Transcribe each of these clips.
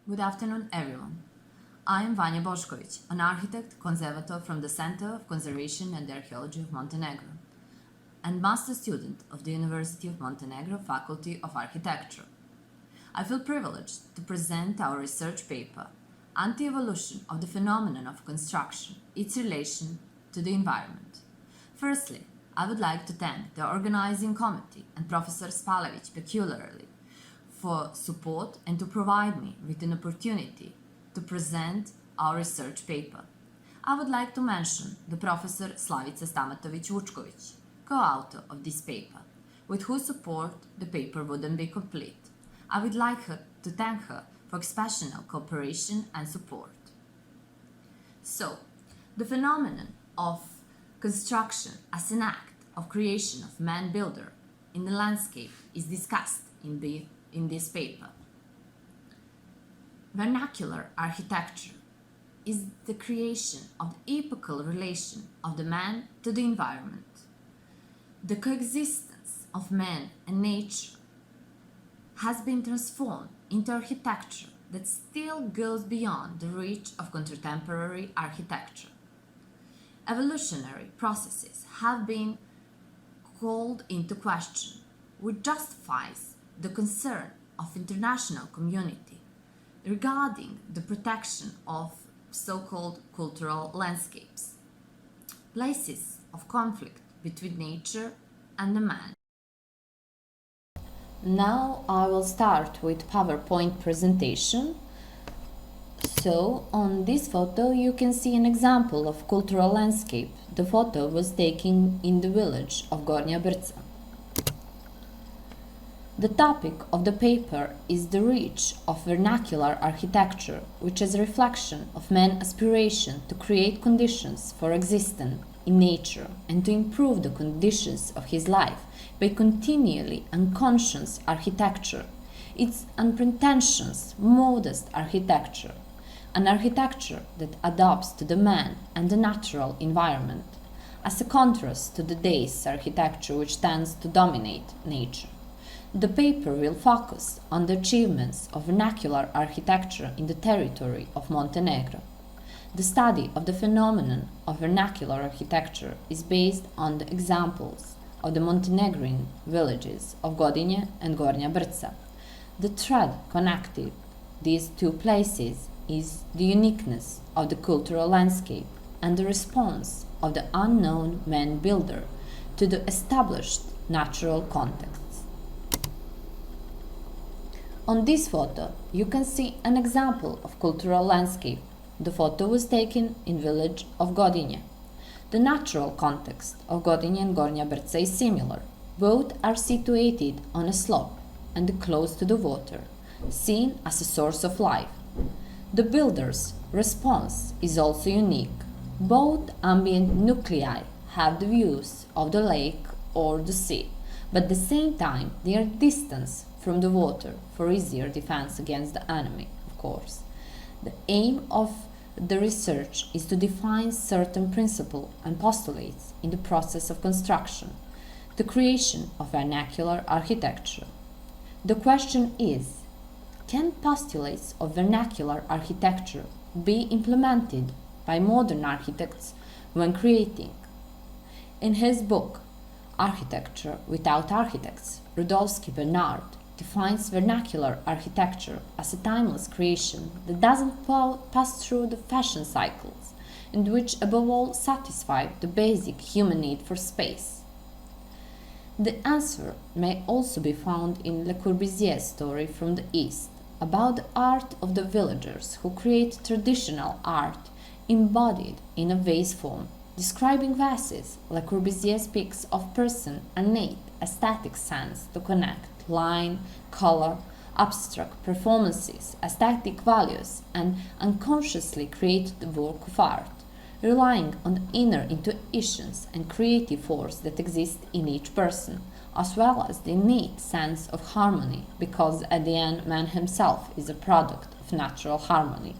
Good afternoon, everyone. I am Vanja Boskovic, an architect conservator from the Center of Conservation and Archaeology of Montenegro, and master student of the University of Montenegro Faculty of Architecture. I feel privileged to present our research paper, Anti-Evolution of the Phenomenon of Construction, its relation to the environment. Firstly, I would like to thank the organizing committee and Professor Spalavic peculiarly for support and to provide me with an opportunity to present our research paper. I would like to mention the Professor Slavica Stamatovic-Vuckovic, co-author of this paper, with whose support the paper wouldn't be complete. I would like to thank her for exceptional cooperation and support. So, the phenomenon of construction as an act of creation of man-builder in the landscape is discussed in this paper. Vernacular architecture is the creation of the epochal relation of the man to the environment, the coexistence of man and nature has been transformed into architecture that still goes beyond the reach of contemporary architecture. Evolutionary processes have been called into question, which justifies the concern of international community regarding the protection of so-called cultural landscapes, places of conflict between nature and the man. Now I will start with PowerPoint presentation. So on this photo you can see an example of cultural landscape. The photo was taken in the village of GORNJA BRCA. The topic of the paper is the reach of vernacular architecture, which is a reflection of man's aspiration to create conditions for existence in nature and to improve the conditions of his life by continually unconscious architecture. It's unpretentious, modest architecture, an architecture that adapts to the man and the natural environment, as a contrast to the day's architecture which tends to dominate nature. The paper will focus on the achievements of vernacular architecture in the territory of Montenegro. The study of the phenomenon of vernacular architecture is based on the examples of the Montenegrin villages of GODINJE and GORNJA BRCA. The thread connecting these two places is the uniqueness of the cultural landscape and the response of the unknown man-builder to the established natural context. On this photo, you can see an example of cultural landscape. The photo was taken in village of GODINJE. The natural context of GODINJE and GORNJA BRCA is similar. Both are situated on a slope and close to the water, seen as a source of life. The builder's response is also unique. Both ambient nuclei have the views of the lake or the sea, but at the same time they are distant from the water for easier defense against the enemy, of course. The aim of the research is to define certain principles and postulates in the process of construction, the creation of vernacular architecture. The question is, can postulates of vernacular architecture be implemented by modern architects when creating? In his book, Architecture Without Architects, Rudolfsky Bernard defines vernacular architecture as a timeless creation that doesn't pass through the fashion cycles and which above all satisfies the basic human need for space. The answer may also be found in Le Corbusier's story from the East about the art of the villagers who create traditional art embodied in a vase form. Describing vases, Le Corbusier speaks of person's innate aesthetic sense to connect line, color, abstract performances, aesthetic values, and unconsciously create the work of art, relying on the inner intuitions and creative force that exist in each person, as well as the innate sense of harmony, because at the end man himself is a product of natural harmony.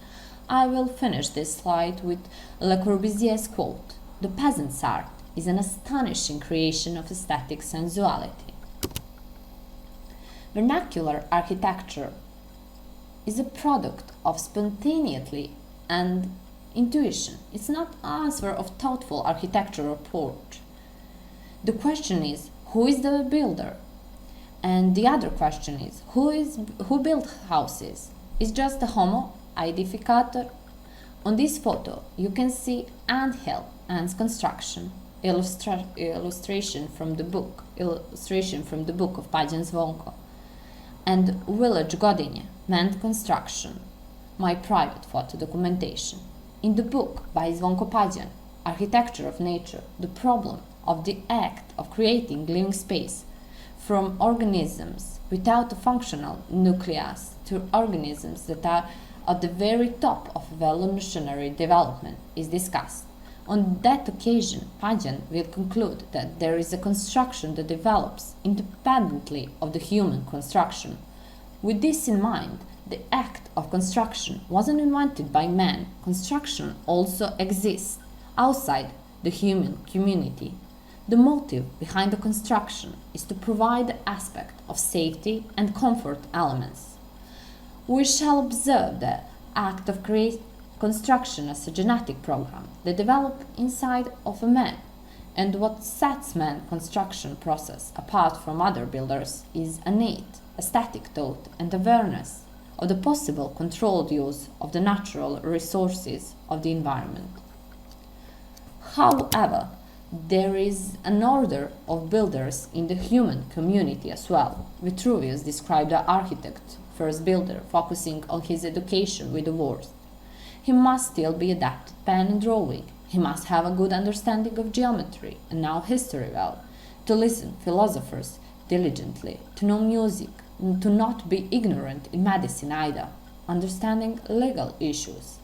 I will finish this slide with Le Corbusier's quote: "The peasant's art is an astonishing creation of aesthetic sensuality." Vernacular architecture is a product of spontaneity and intuition. It's not answer of thoughtful architectural approach. The question is, who is the builder? And the other question is, who built houses? Is just the homo, aedificator? On this photo, you can see anthill, ants construction, illustration from the book of Pajan Zvonko, and village GODINJE, meant construction, my private photo documentation. In the book by Zvonko Pajan, Architecture of Nature, the problem of the act of creating living space from organisms without a functional nucleus to organisms that are at the very top of evolutionary development is discussed. On that occasion, Pajan will conclude that there is a construction that develops independently of the human construction. With this in mind, the act of construction wasn't invented by man. Construction also exists outside the human community. The motive behind the construction is to provide the aspect of safety and comfort elements. We shall observe the act of construction as a genetic program that develops inside of a man, and what sets man's construction process apart from other builders is innate aesthetic thought and awareness of the possible controlled use of the natural resources of the environment. However, there is an order of builders in the human community as well. Vitruvius described the architect, first builder, focusing on his education with the words. He must still be adept at pen and drawing. He must have a good understanding of geometry and know history well, to listen philosophers diligently, to know music, to not be ignorant in medicine either, understanding legal issues,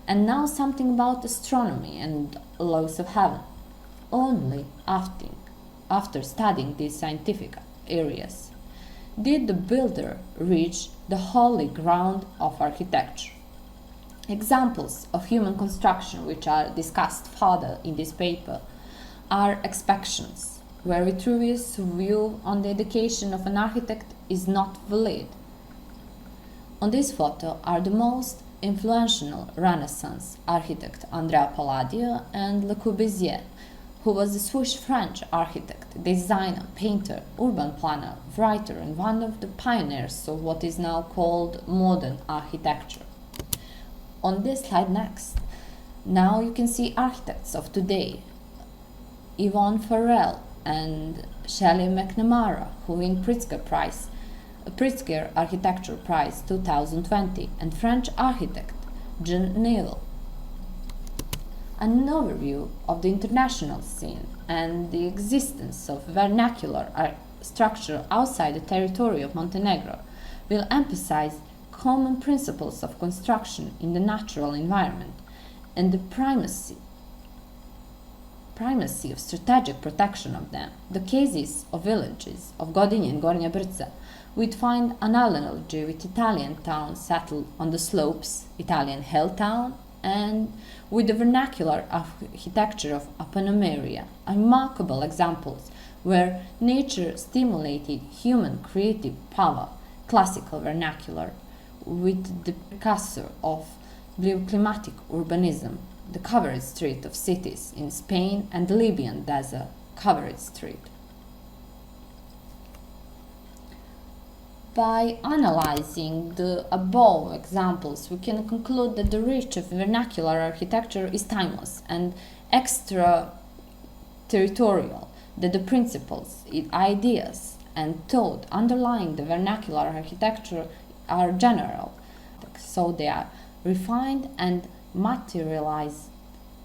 and know something about astronomy and laws of heaven. Only after studying these scientific areas did the builder reach the holy ground of architecture. Examples of human construction which are discussed further in this paper are expectations, where Vitruvius' view on the education of an architect is not valid. On this photo are the most influential Renaissance architect Andrea Palladio and Le Corbusier, who was a Swiss-French architect, designer, painter, urban planner, writer, and one of the pioneers of what is now called modern architecture. On this slide next, now you can see architects of today, Yvonne Farrell and Shelley McNamara, who win Pritzker Architecture Prize 2020, and French architect Jean Nouvel. An overview of the international scene and the existence of vernacular structure outside the territory of Montenegro will emphasize common principles of construction in the natural environment and the primacy of strategic protection of them. The cases of villages of GODINJE and GORNJA BRCA would find an analogy with Italian towns settled on the slopes, Italian hill town, and with the vernacular architecture of Apenninaria, remarkable examples where nature stimulated human creative power, classical vernacular, with the precursor of bioclimatic urbanism, the covered street of cities in Spain and the Libyan desert covered street. By analyzing the above examples, we can conclude that the reach of vernacular architecture is timeless and extraterritorial, that the principles, ideas, and thought underlying the vernacular architecture are general, so they are refined and materialized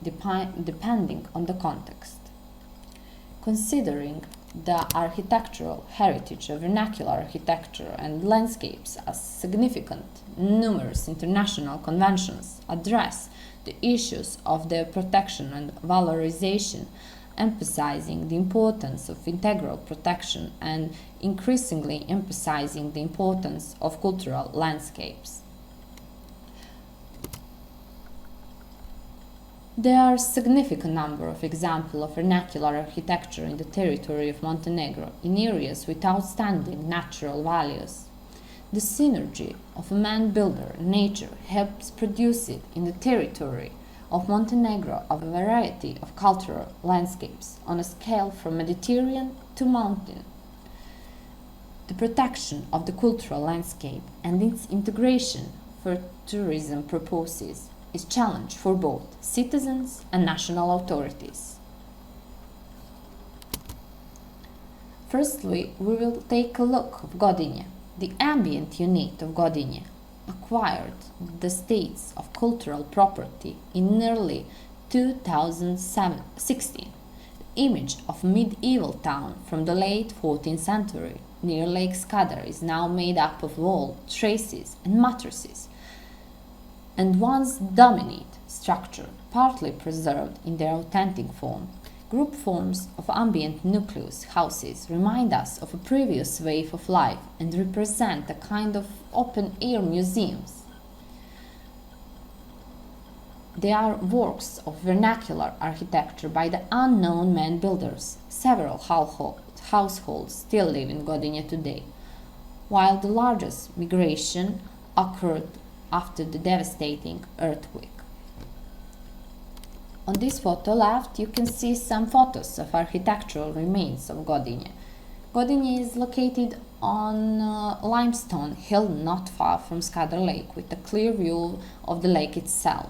depending on the context. Considering the architectural heritage of vernacular architecture and landscapes as significant, numerous international conventions address the issues of their protection and valorisation, emphasizing the importance of integral protection and increasingly emphasizing the importance of cultural landscapes. There are a significant number of examples of vernacular architecture in the territory of Montenegro in areas with outstanding natural values. The synergy of a man builder and nature helps produce it in the territory of Montenegro of a variety of cultural landscapes on a scale from Mediterranean to mountain. The protection of the cultural landscape and its integration for tourism purposes is challenge for both citizens and national authorities. Firstly, we will take a look of GODINJE. The ambient unit of GODINJE acquired the status of cultural property in early 2016. The image of a medieval town from the late 14th century near Lake Skadar is now made up of wall, traces and matrices, and once dominant structure, partly preserved in their authentic form. Group forms of ambient nucleus houses remind us of a previous wave of life and represent a kind of open-air museums. They are works of vernacular architecture by the unknown man builders. Several households still live in GODINJE today, while the largest migration occurred after the devastating earthquake. On this photo left, you can see some photos of architectural remains of GODINJE. GODINJE is located on limestone hill not far from Skadar Lake with a clear view of the lake itself.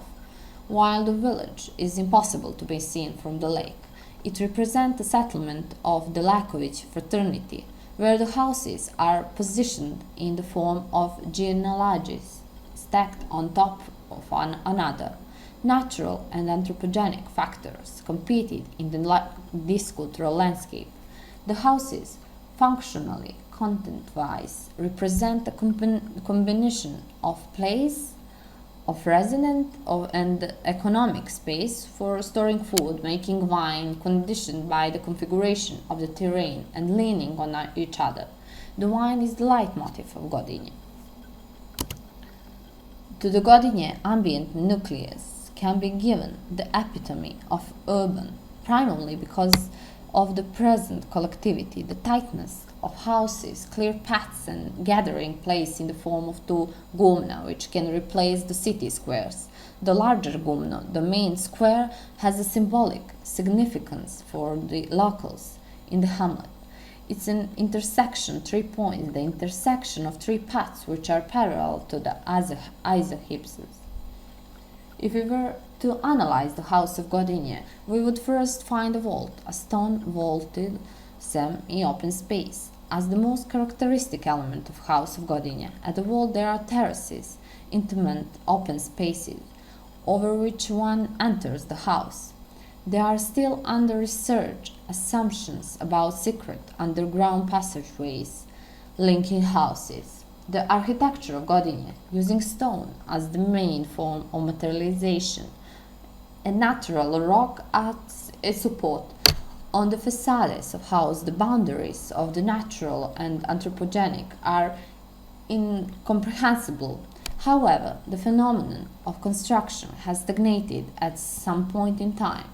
While the village is impossible to be seen from the lake, it represents the settlement of the Vlahovic fraternity, where the houses are positioned in the form of genealogies stacked on top of one another. Natural and anthropogenic factors competed in this cultural landscape. The houses, functionally, content-wise, represent a combination of place, of resident and economic space for storing food, making wine, conditioned by the configuration of the terrain and leaning on each other. The wine is the leitmotif of GODINJE. To the GODINJE ambient nucleus can be given the epitome of urban, primarily because of the present collectivity, the tightness of houses, clear paths and gathering place in the form of two gumna, which can replace the city squares. The larger gumna, the main square, has a symbolic significance for the locals in the hamlet. It's an intersection, 3 points, the intersection of three paths which are parallel to the isohypses. If we were to analyze the house of GODINJE, we would first find a vault, a stone-vaulted semi-open space, as the most characteristic element of house of GODINJE. At the vault there are terraces, intimate open spaces, over which one enters the house. There are still under research assumptions about secret underground passageways linking houses. The architecture of GODINJE, using stone as the main form of materialization, and natural rock as a support. On the facades of house, the boundaries of the natural and anthropogenic are incomprehensible. However, the phenomenon of construction has stagnated at some point in time.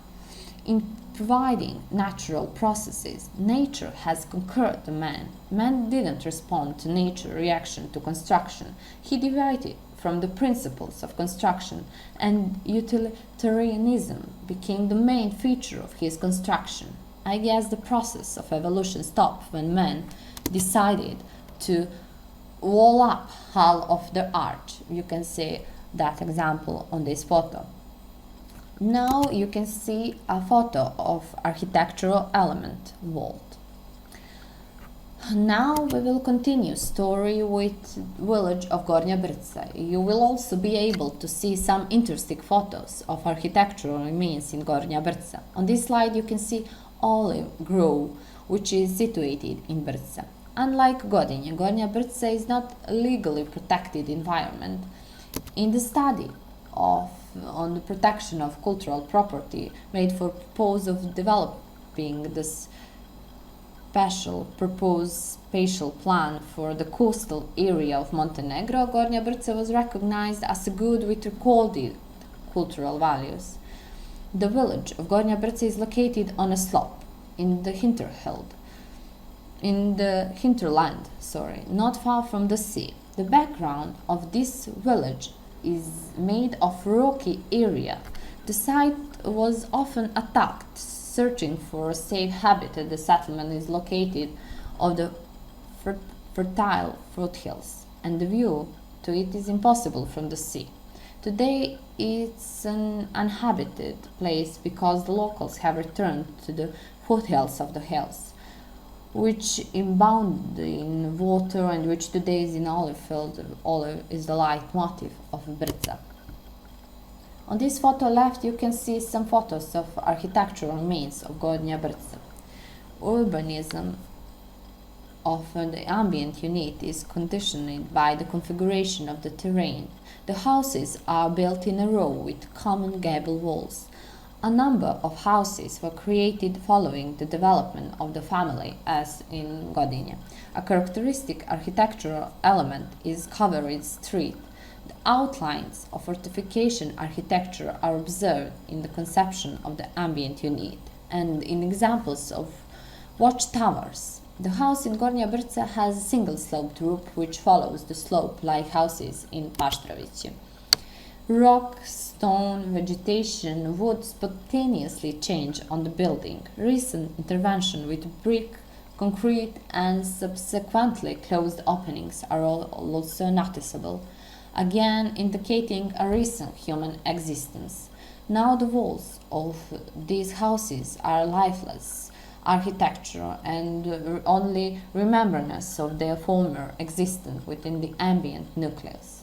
In providing natural processes, nature has conquered the man. Man didn't respond to nature's reaction to construction. He deviated from the principles of construction, and utilitarianism became the main feature of his construction. I guess the process of evolution stopped when man decided to wall up half of the arch. You can see that example on this photo. Now you can see a photo of architectural element vault. Now we will continue story with village of GORNJA BRCA. You will also be able to see some interesting photos of architectural remains in GORNJA BRCA. On this slide you can see olive grove, which is situated in Brca. Unlike GODINJE, GORNJA BRCA is not a legally protected environment. In the study on the protection of cultural property made for purpose of developing this proposed spatial plan for the coastal area of Montenegro, GORNJA BRCA was recognized as a good with recorded cultural values. The village of GORNJA BRCA is located on a slope in the hinterland, not far from the sea. The background of this village is made of rocky area. The site was often attacked. Searching for a safe habitat, the settlement is located on the fertile foothills, and the view to it is impossible from the sea. Today it's an uninhabited place because the locals have returned to the foothills of the hills, which abound in water and which today is in olive field. Olive is the leitmotif of Brca. On this photo left you can see some photos of architectural remains of GORNJA BRCA. Urbanism of the ambient unit is conditioned by the configuration of the terrain. The houses are built in a row with common gable walls. A number of houses were created following the development of the family, as in GODINJE. A characteristic architectural element is covered street. The outlines of fortification architecture are observed in the conception of the ambient unit and in examples of watchtowers. The house in GORNJA BRCA has a single sloped roof which follows the slope like houses in Paštrovići. Rock, stone, vegetation, wood spontaneously change on the building. Recent intervention with brick, concrete and subsequently closed openings are also noticeable, again indicating a recent human existence. Now the walls of these houses are lifeless architecture and only remembrance of their former existence within the ambient nucleus.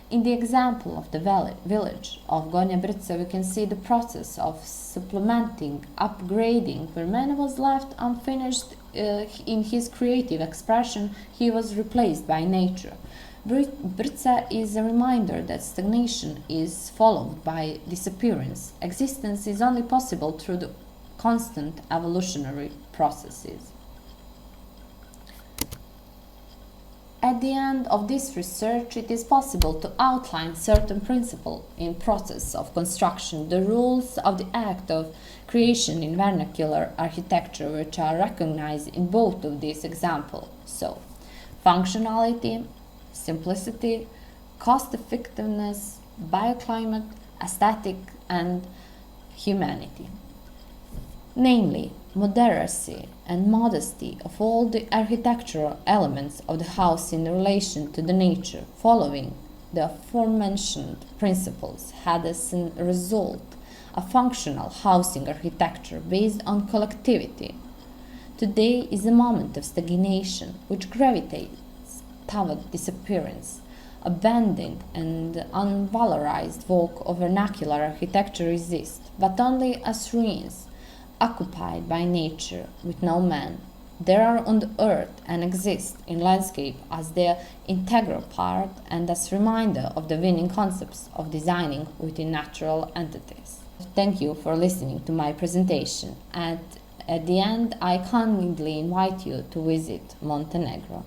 In the example of the village of GORNJA BRCA, we can see the process of supplementing, upgrading. Where man was left unfinished in his creative expression, he was replaced by nature. Brca is a reminder that stagnation is followed by disappearance. Existence is only possible through the constant evolutionary processes. At the end of this research, it is possible to outline certain principles in process of construction, the rules of the act of creation in vernacular architecture, which are recognized in both of these examples. So, functionality, simplicity, cost-effectiveness, bioclimate, aesthetic, and humanity. Namely, moderacy and modesty of all the architectural elements of the house in relation to the nature, following the aforementioned principles, had as a result a functional housing architecture based on collectivity. Today is a moment of stagnation which gravitates toward disappearance. Abandoned and unvalorized work of vernacular architecture exists, but only as ruins, occupied by nature with no man. They are on the earth and exist in landscape as their integral part and as reminder of the winning concepts of designing within natural entities. Thank you for listening to my presentation, and at the end I kindly invite you to visit Montenegro.